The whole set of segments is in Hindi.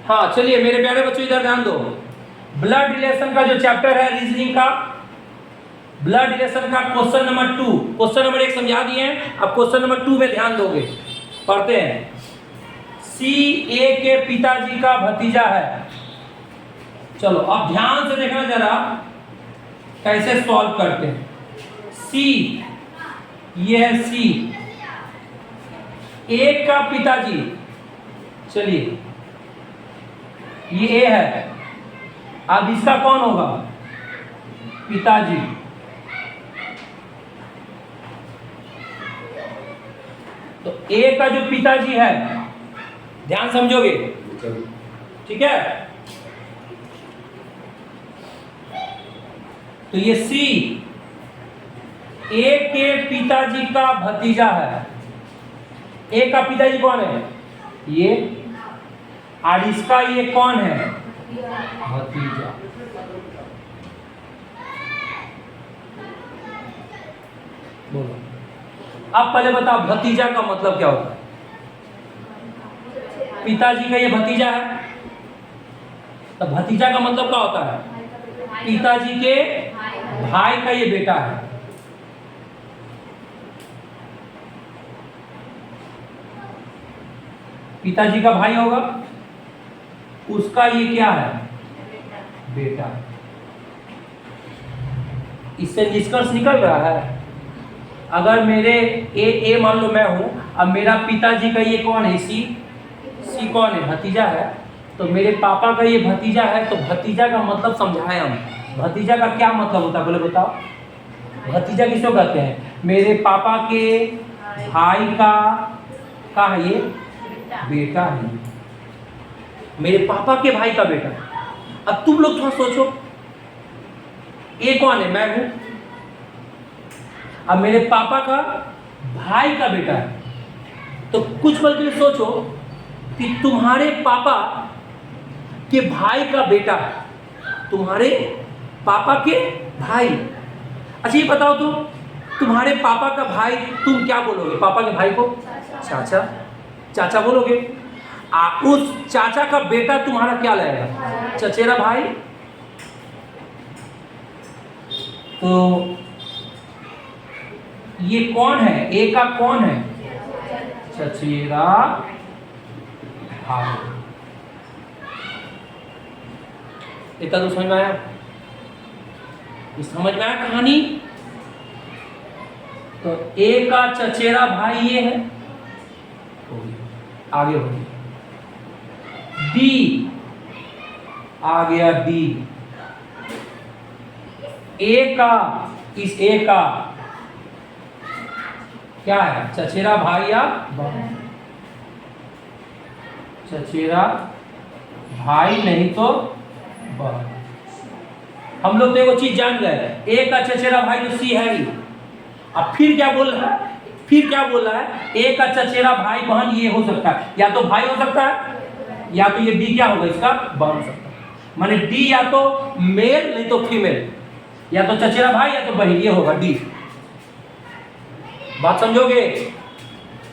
हाँ चलिए मेरे प्यारे बच्चों इधर ध्यान दो। ब्लड रिलेशन का जो चैप्टर है रीजनिंग का, ब्लड रिलेशन का क्वेश्चन नंबर 2, क्वेश्चन नंबर 1 समझा दिए हैं, अब क्वेश्चन नंबर 2 में ध्यान दोगे। पढ़ते हैं। सी ए के पिताजी का भतीजा है। चलो अब ध्यान से देखना जरा कैसे सॉल्व करते हैं। सी, ये है सी, ए का पिताजी, चलिए ये ए है, अब इसका कौन होगा? पिताजी। तो ए का जो पिताजी है, ध्यान समझोगे, ठीक है? तो ये सी ए के पिताजी का भतीजा है। ए का पिताजी कौन है? ये। और इसका ये कौन है? भतीजा। बोलो अब पहले बताओ भतीजा का मतलब क्या होता है? पिताजी का ये भतीजा है, तो भतीजा का मतलब क्या होता है? पिताजी के भाई का ये बेटा है। पिताजी का भाई होगा, उसका ये क्या है? बेटा। इससे निष्कर्ष निकल रहा है, अगर मेरे ए मान लो मैं हूं, अब मेरा पिताजी का ये कौन है? सी कौन है? भतीजा है। तो मेरे पापा का ये भतीजा है, तो भतीजा का मतलब समझाएं हम। भतीजा का क्या मतलब होता है बोले बताओ? भतीजा किसको कहते हैं? मेरे पापा के भाई का है ये बेटा है, मेरे पापा के भाई का बेटा। अब तुम लोग थोड़ा सोचो, ए कौन है? मैं हूं। अब मेरे पापा का भाई का बेटा है, तो कुछ पल के लिए सोचो कि तुम्हारे पापा के भाई का बेटा, तुम्हारे पापा के भाई। अच्छा ये बताओ तो तुम्हारे पापा का भाई तुम क्या बोलोगे? पापा के भाई को चाचा, चाचा बोलोगे। उस चाचा का बेटा तुम्हारा क्या लगेगा? चचेरा भाई। तो ये कौन है? ए का कौन है? चचेरा भाई। इतना तो समझ में आया? समझ में आया कहानी? तो ए का चचेरा भाई ये है, आगे बढ़िए। डी आ गया, डी ए का, इस ए का क्या है? चचेरा भाई या बहन? चचेरा भाई नहीं तो बहन। हम लोग तो एक चीज जान गए, ए का चचेरा भाई तो सी है ही। अब फिर क्या बोल रहा है? फिर क्या बोल रहा है? ए का चचेरा भाई बहन ये हो सकता है, या तो भाई हो सकता है, या तो ये डी क्या होगा? इसका बहन हो सकता है। माने डी या तो मेल नहीं तो फीमेल, या तो चचेरा भाई या तो बहन, ये होगा डी। बात समझोगे?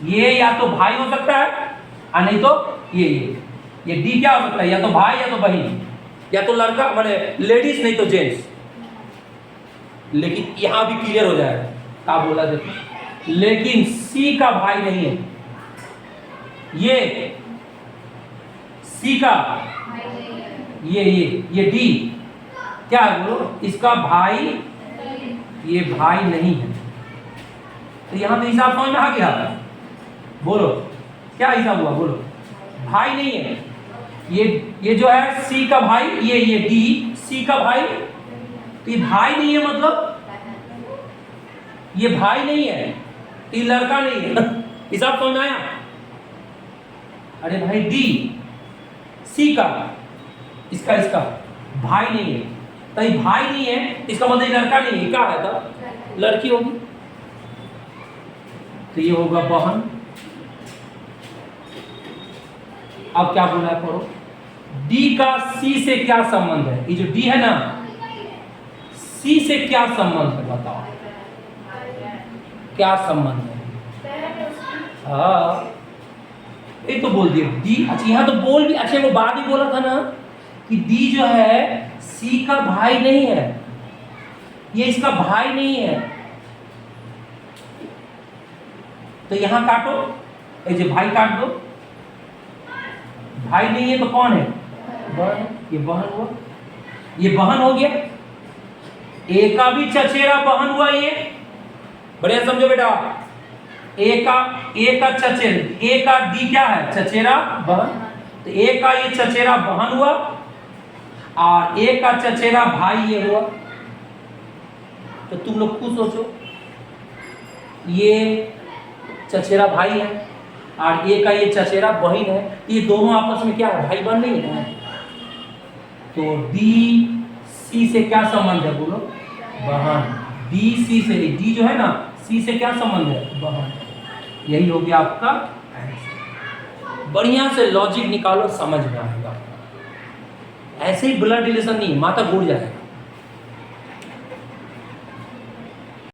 ये या तो भाई हो सकता है और नहीं तो ये डी क्या हो सकता है? या तो भाई या तो बहन, या तो लड़का माने लेडीज नहीं तो जेंट्स। लेकिन यहां भी क्लियर हो जाएगा क्या बोला देखो। लेकिन सी का भाई नहीं है, ये सी का ये डी क्या है बोलो? इसका भाई, ये भाई नहीं है। तो यहां तो हिसाब समझ में आ गया। बोलो क्या हिसाब हुआ? बोलो भाई नहीं है, ये जो है सी का भाई, ये डी सी का भाई, तो ये भाई नहीं है, मतलब ये भाई नहीं है, ये लड़का नहीं है। हिसाब समझ में आया? अरे भाई डी सी का, इसका भाई नहीं है, तो ये भाई नहीं है, इसका मतलब ये लड़का नहीं है, क्या है? तो लड़की होगी, तो ये होगा बहन। अब क्या बोला है पढ़ो। डी का सी से क्या संबंध है? ये जो डी है ना, सी से क्या संबंध है बताओ? क्या संबंध है? हाँ ये तो बोल दिया डी। अच्छा यहाँ तो बोल भी, अच्छा वो बात ही बोला था ना कि डी जो है सी का भाई नहीं है, ये इसका भाई नहीं है। तो यहां काटो, ये जो भाई काट दो, भाई नहीं है तो कौन है? बहन। ये बहन हुआ, ये बहन हो गया। ए का भी चचेरा बहन हुआ ये, बढ़िया समझो बेटा। ए का चचेरा, ए का डी क्या है? चचेरा बहन। तो ए का ये चचेरा बहन हुआ और ए का चचेरा भाई ये हुआ। तो तुम लोग खुद सोचो, ये चचेरा भाई है और ए का ये चचेरा बहन है, ये दोनों आपस में क्या है? भाई बहन नहीं है। तो डी सी से क्या संबंध है? बोलो बहन। डी सी से, डी जो है ना सी से क्या संबंध है? बहन। यही हो गया आपका आंसर। बढ़िया से लॉजिक निकालो, समझ में आएगा। ऐसे ही ब्लड रिलेशन नहीं, माता घूर जाएगा।